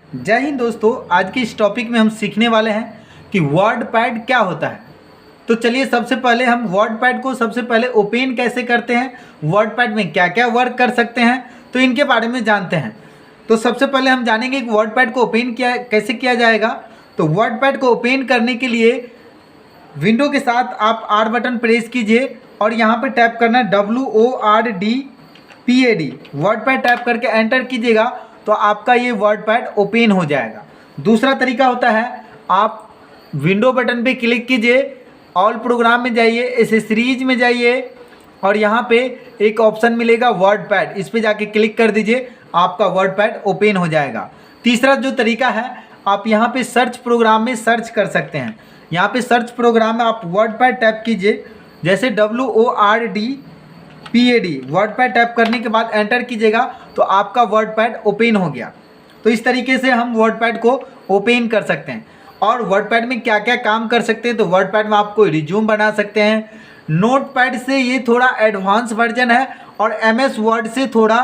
जय हिंद दोस्तों। आज के इस टॉपिक में हम सीखने वाले हैं कि वर्ड पैड क्या होता है। तो चलिए सबसे पहले हम वर्ड पैड को सबसे पहले ओपन कैसे करते हैं, वर्ड पैड में क्या क्या वर्क कर सकते हैं, तो इनके बारे में जानते हैं। तो सबसे पहले हम जानेंगे कि वर्ड पैड को ओपन कैसे किया जाएगा। तो वर्ड पैड को ओपन करने के लिए विंडो के साथ आप R बटन प्रेस कीजिए और यहाँ पर टैप करना WORDPAD। वर्ड पैड टैप करके एंटर कीजिएगा तो आपका ये वर्ड पैड ओपन हो जाएगा। दूसरा तरीका होता है, आप विंडो बटन पे क्लिक कीजिए, ऑल प्रोग्राम में जाइए, एसेसरीज में जाइए और यहाँ पे एक ऑप्शन मिलेगा वर्ड पैड, इस पे जाके क्लिक कर दीजिए, आपका वर्ड पैड ओपन हो जाएगा। तीसरा जो तरीका है, आप यहाँ पे सर्च प्रोग्राम में सर्च कर सकते हैं। यहाँ पे सर्च प्रोग्राम में आप वर्ड पैड टैप कीजिए, जैसे WORDPAD वर्ड पैड टैप करने के बाद एंटर कीजिएगा तो आपका वर्ड पैड ओपन हो गया। तो इस तरीके से हम वर्ड पैड को ओपन कर सकते हैं। और वर्ड पैड में क्या क्या काम कर सकते हैं, तो वर्ड पैड में आपको रिज्यूम बना सकते हैं। नोट पैड से ये थोड़ा एडवांस वर्जन है और MS वर्ड से थोड़ा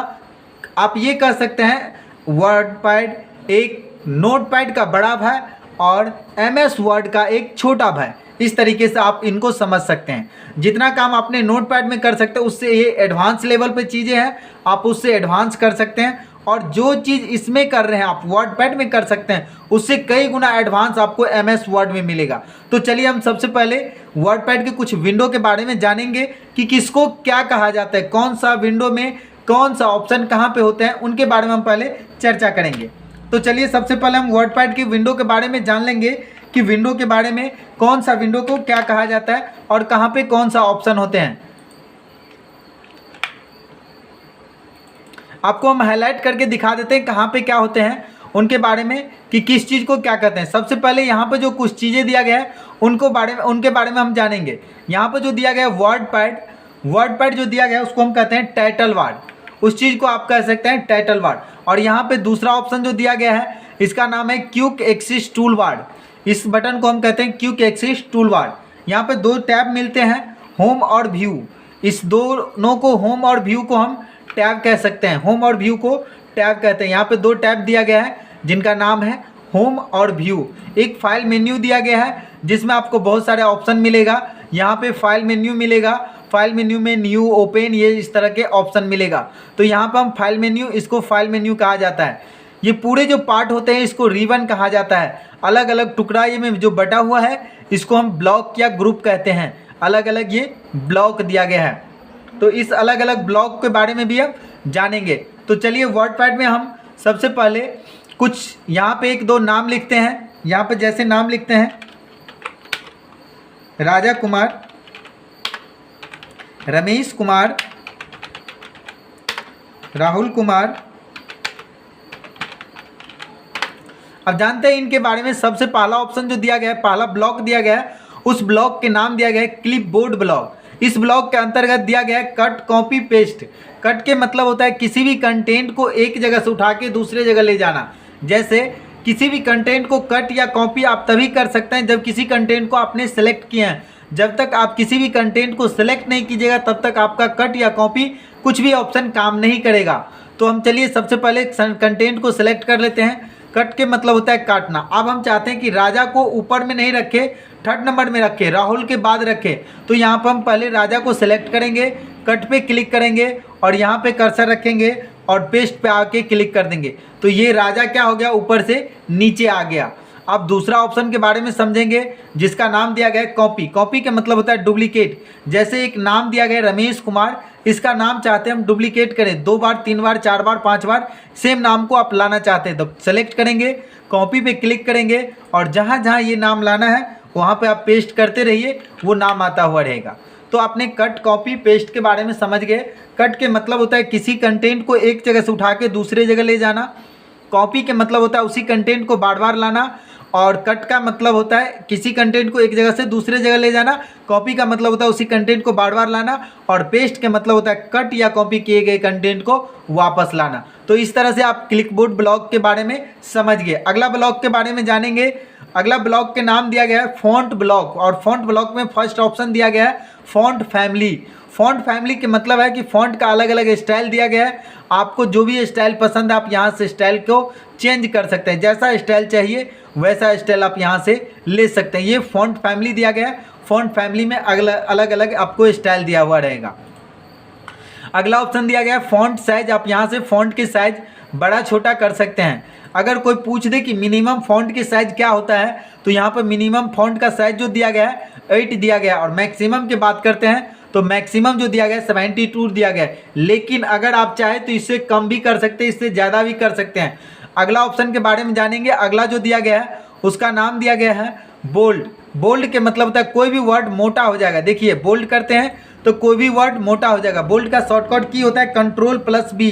आप ये कर सकते हैं, वर्ड पैड एक नोट पैड का बड़ा भाई और MS वर्ड का एक छोटा भाई, इस तरीके से आप इनको समझ सकते हैं। जितना काम आपने नोट पैड में कर सकते हैं उससे ये एडवांस लेवल पे चीज़ें हैं, आप उससे एडवांस कर सकते हैं। और जो चीज़ इसमें कर रहे हैं आप वर्ड पैड में कर सकते हैं, उससे कई गुना एडवांस आपको MS वर्ड में मिलेगा। तो चलिए हम सबसे पहले वर्ड पैड के कुछ विंडो के बारे में जानेंगे कि किसको क्या कहा जाता है, कौन सा विंडो में कौन सा ऑप्शन कहाँ पे होते हैं, उनके बारे में हम पहले चर्चा करेंगे। तो चलिए सबसे पहले हम वर्ड पैड की विंडो के बारे में जान लेंगे कि विंडो के बारे में कौन सा विंडो को क्या कहा जाता है और कहाँ पे कौन सा ऑप्शन होते हैं। आपको हम हाईलाइट करके दिखा देते हैं कहाँ पे क्या होते हैं, उनके बारे में कि किस चीज़ को क्या कहते हैं। सबसे पहले यहाँ पे जो कुछ चीज़ें दिया गया है उनके बारे में हम जानेंगे। यहाँ पे जो दिया गया है वर्ड पैड जो दिया गया है उसको हम कहते हैं टाइटल वार्ड, उस चीज़ को आप कह सकते हैं टाइटल वार्ड। और यहाँ पे दूसरा ऑप्शन जो दिया गया है इसका नाम है क्विक एक्सेस टूल वार्ड, इस बटन को हम कहते हैं क्विक एक्सेस टूल वार्ड। यहाँ पे दो टैब मिलते हैं, होम और व्यू, इस दोनों को होम और व्यू को हम टैब कह सकते हैं, होम और व्यू को टैब कहते हैं। यहाँ पे दो टैब दिया गया है जिनका नाम है होम और व्यू। एक फाइल मेन्यू दिया गया है जिसमें आपको बहुत सारे ऑप्शन मिलेगा। यहाँ पे फाइल मेन्यू मिलेगा, फाइल मेन्यू में न्यू, ओपन, ये इस तरह के ऑप्शन मिलेगा। तो यहाँ पर हम फाइल मेन्यू, इसको फाइल मेन्यू कहा जाता है। ये पूरे जो पार्ट होते हैं इसको रिबन कहा जाता है। अलग अलग टुकड़ा ये में जो बटा हुआ है इसको हम ब्लॉक या ग्रुप कहते हैं। अलग अलग ये ब्लॉक दिया गया है, तो इस अलग अलग ब्लॉक के बारे में भी हम जानेंगे। तो चलिए वर्ड पैड में हम सबसे पहले कुछ यहाँ पे एक दो नाम लिखते हैं। यहाँ पे जैसे नाम लिखते हैं राजा कुमार, रमेश कुमार, राहुल कुमार। अब जानते हैं इनके बारे में। सबसे पहला ऑप्शन जो दिया गया है, पहला ब्लॉक दिया गया है, उस ब्लॉक के नाम दिया गया है क्लिप बोर्ड ब्लॉक। इस ब्लॉक के अंतर्गत दिया गया है कट, कॉपी, पेस्ट। कट के मतलब होता है किसी भी कंटेंट को एक जगह से उठा के दूसरे जगह ले जाना। जैसे किसी भी कंटेंट को कट या कॉपी आप तभी कर सकते हैं जब किसी कंटेंट को आपने सेलेक्ट किया है। जब तक आप किसी भी कंटेंट को सेलेक्ट नहीं कीजिएगा तब तक आपका कट या कॉपी कुछ भी ऑप्शन काम नहीं करेगा। तो हम चलिए सबसे पहले कंटेंट को सिलेक्ट कर लेते हैं। कट के मतलब होता है काटना। अब हम चाहते हैं कि राजा को ऊपर में नहीं रखे, थर्ड नंबर में रखे, राहुल के बाद रखे। तो यहाँ पर हम पहले राजा को सिलेक्ट करेंगे, कट पे क्लिक करेंगे और यहाँ पे कर्सर रखेंगे और पेस्ट पे आके क्लिक कर देंगे। तो ये राजा क्या हो गया, ऊपर से नीचे आ गया। अब दूसरा ऑप्शन के बारे में समझेंगे जिसका नाम दिया गया है कॉपी। कॉपी का मतलब होता है डुप्लीकेट। जैसे एक नाम दिया गया रमेश कुमार, इसका नाम चाहते हैं हम डुप्लीकेट करें, 2 बार, 3 बार, 4 बार, 5 बार सेम नाम को आप लाना चाहते हैं तो सेलेक्ट करेंगे, कॉपी पे क्लिक करेंगे और जहाँ जहाँ ये नाम लाना है वहाँ पे आप पेस्ट करते रहिए, वो नाम आता हुआ रहेगा। तो आपने कट, कॉपी, पेस्ट के बारे में समझ गए। कट के मतलब होता है किसी कंटेंट को एक जगह से उठा के दूसरे जगह ले जाना। कॉपी के मतलब होता है उसी कंटेंट को बार बार लाना। और कट का मतलब होता है किसी कंटेंट को एक जगह से दूसरे जगह ले जाना। कॉपी का मतलब होता है उसी कंटेंट को बार बार लाना। और पेस्ट के मतलब होता है कट या कॉपी किए गए कंटेंट को वापस लाना। तो इस तरह से आप क्लिपबोर्ड ब्लॉक के बारे में समझ गए। अगला ब्लॉक के बारे में जानेंगे। अगला ब्लॉक के नाम दिया गया है फॉन्ट ब्लॉक। और फॉन्ट ब्लॉक में फर्स्ट ऑप्शन दिया गया है फॉन्ट फैमिली। फॉन्ट फैमिली के मतलब है कि फॉन्ट का अलग अलग स्टाइल दिया गया है। आपको जो भी स्टाइल पसंद है आप यहाँ से स्टाइल को चेंज कर सकते हैं, जैसा स्टाइल चाहिए वैसा स्टाइल आप यहाँ से ले सकते हैं। ये फॉन्ट फैमिली दिया गया है। फॉन्ट फैमिली में अलग अलग आपको स्टाइल दिया हुआ रहेगा। अगला ऑप्शन दिया गया है फॉन्ट साइज। आप यहाँ से फॉन्ट के साइज बड़ा छोटा कर सकते हैं। अगर कोई पूछ दे कि मिनिमम फॉन्ट के साइज क्या होता है, तो यहाँ पर मिनिमम फॉन्ट का साइज जो दिया गया है 8 दिया गया है, और मैक्सिमम की बात करते हैं तो मैक्सिमम जो दिया गया है 72 दिया गया है। लेकिन अगर आप चाहें तो इससे कम भी कर सकते हैं, इससे ज़्यादा भी कर सकते हैं। अगला ऑप्शन के बारे में जानेंगे। अगला जो दिया गया है उसका नाम दिया गया है बोल्ड। बोल्ड के मतलब होता है कोई भी वर्ड मोटा हो जाएगा। देखिए बोल्ड करते हैं तो कोई भी वर्ड मोटा हो जाएगा। बोल्ड का शॉर्टकट की होता है Ctrl+B।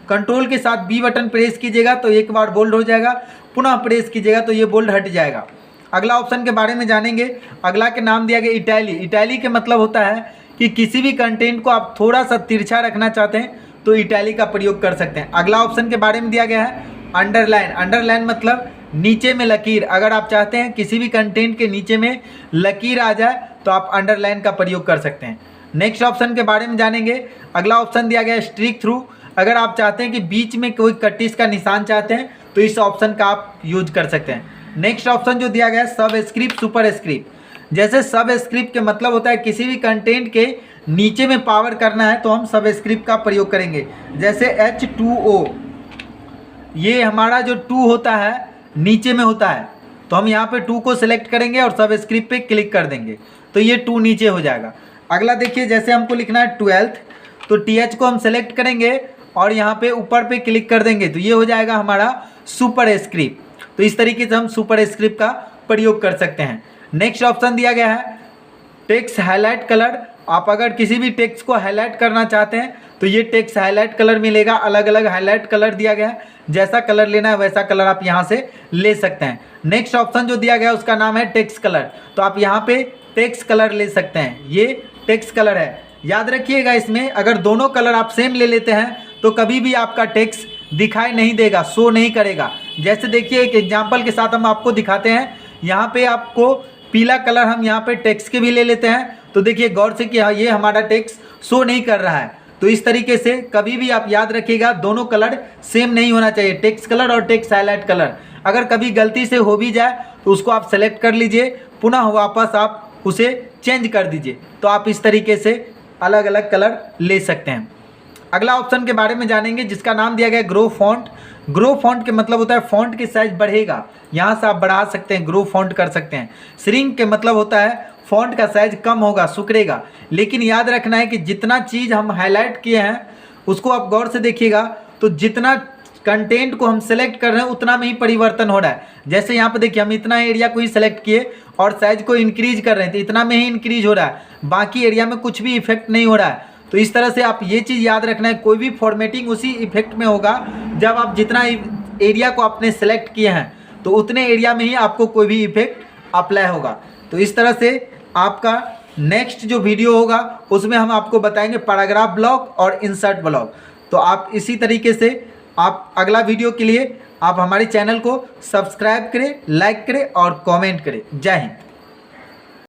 कंट्रोल के साथ बी बटन प्रेस कीजिएगा तो एक बार बोल्ड हो जाएगा, पुनः प्रेस कीजिएगा तो ये बोल्ड हट जाएगा। अगला ऑप्शन के बारे में जानेंगे। अगला के नाम दिया गया इटैली। इटैली के मतलब होता है कि किसी भी कंटेंट को आप थोड़ा सा तिरछा रखना चाहते हैं तो इटैली का प्रयोग कर सकते हैं। अगला ऑप्शन के बारे में दिया गया है अंडरलाइन। अंडरलाइन मतलब नीचे में लकीर। अगर आप चाहते हैं किसी भी कंटेंट के नीचे में लकीर आ जाए तो आप अंडरलाइन का प्रयोग कर सकते हैं। नेक्स्ट ऑप्शन के बारे में जानेंगे। अगला ऑप्शन दिया गया है स्ट्रिक थ्रू। अगर आप चाहते हैं कि बीच में कोई कटिस का निशान चाहते हैं तो इस ऑप्शन का आप यूज कर सकते हैं। नेक्स्ट ऑप्शन जो दिया गया है सब स्क्रिप्ट सुपर स्क्रिप्ट। जैसे सब स्क्रिप्ट के मतलब होता है किसी भी कंटेंट के नीचे में पावर करना है तो हम सब स्क्रिप्ट का प्रयोग करेंगे। जैसे H2O, ये हमारा जो 2 होता है नीचे में होता है तो हम यहाँ पे 2 को सिलेक्ट करेंगे और सब स्क्रिप्ट पे क्लिक कर देंगे तो ये 2 नीचे हो जाएगा। अगला देखिए, जैसे हमको लिखना है 12th तो TH को हम सेलेक्ट करेंगे और यहाँ पे ऊपर पे क्लिक कर देंगे तो ये हो जाएगा हमारा सुपर स्क्रिप्ट। तो इस तरीके से हम सुपर स्क्रिप्ट का प्रयोग कर सकते हैं। नेक्स्ट ऑप्शन दिया गया है टेक्स्ट हाईलाइट कलर। आप अगर किसी भी टेक्स्ट को हाईलाइट करना चाहते हैं तो ये टेक्स्ट हाईलाइट कलर मिलेगा। अलग अलग हाईलाइट कलर दिया गया है, जैसा कलर लेना है वैसा कलर आप यहाँ से ले सकते हैं। नेक्स्ट ऑप्शन जो दिया गया है उसका नाम है टेक्स्ट कलर। तो आप यहाँ पे टेक्स्ट कलर ले सकते हैं, ये टेक्स्ट कलर है। याद रखिएगा इसमें अगर दोनों कलर आप सेम ले लेते हैं तो कभी भी आपका टेक्स्ट दिखाई नहीं देगा, शो नहीं करेगा। जैसे देखिए एक एग्जांपल के साथ हम आपको दिखाते हैं। यहाँ पे आपको पीला कलर हम यहाँ पे टेक्स्ट के भी ले लेते हैं तो देखिए गौर से कि हाँ ये हमारा टेक्स्ट शो नहीं कर रहा है। तो इस तरीके से कभी भी आप याद रखिएगा दोनों कलर सेम नहीं होना चाहिए, टेक्स्ट कलर और टेक्स्ट हाईलाइट कलर। अगर कभी गलती से हो भी जाए तो उसको आप सेलेक्ट कर लीजिए, पुनः वापस आप उसे चेंज कर दीजिए। तो आप इस तरीके से अलग अलग कलर ले सकते हैं। अगला ऑप्शन के बारे में जानेंगे जिसका नाम दिया गया है ग्रो फॉन्ट। ग्रो फॉन्ट के मतलब होता है फॉन्ट की साइज बढ़ेगा, यहाँ से आप बढ़ा सकते हैं, ग्रो फॉन्ट कर सकते हैं। श्रिंक के मतलब होता है फॉन्ट का साइज कम होगा, सिकुड़ेगा। लेकिन याद रखना है कि जितना चीज़ हम हाईलाइट किए हैं उसको आप गौर से देखिएगा तो जितना कंटेंट को हम सेलेक्ट कर रहे हैं उतना में ही परिवर्तन हो रहा है। जैसे यहाँ पे देखिए हम इतना एरिया को ही सेलेक्ट किए और साइज को इंक्रीज कर रहे हैं तो इतना में ही इंक्रीज हो रहा है, बाकी एरिया में कुछ भी इफेक्ट नहीं हो रहा है। तो इस तरह से आप ये चीज़ याद रखना है, कोई भी फॉर्मेटिंग उसी इफेक्ट में होगा जब आप जितना एरिया को आपने सेलेक्ट किए हैं तो उतने एरिया में ही आपको कोई भी इफेक्ट अप्लाई होगा। तो इस तरह से आपका नेक्स्ट जो वीडियो होगा उसमें हम आपको बताएंगे पैराग्राफ ब्लॉक और इंसर्ट ब्लॉक। तो आप इसी तरीके से आप अगला वीडियो के लिए आप हमारे चैनल को सब्सक्राइब करें, लाइक करें और कमेंट करें। जय हिंद।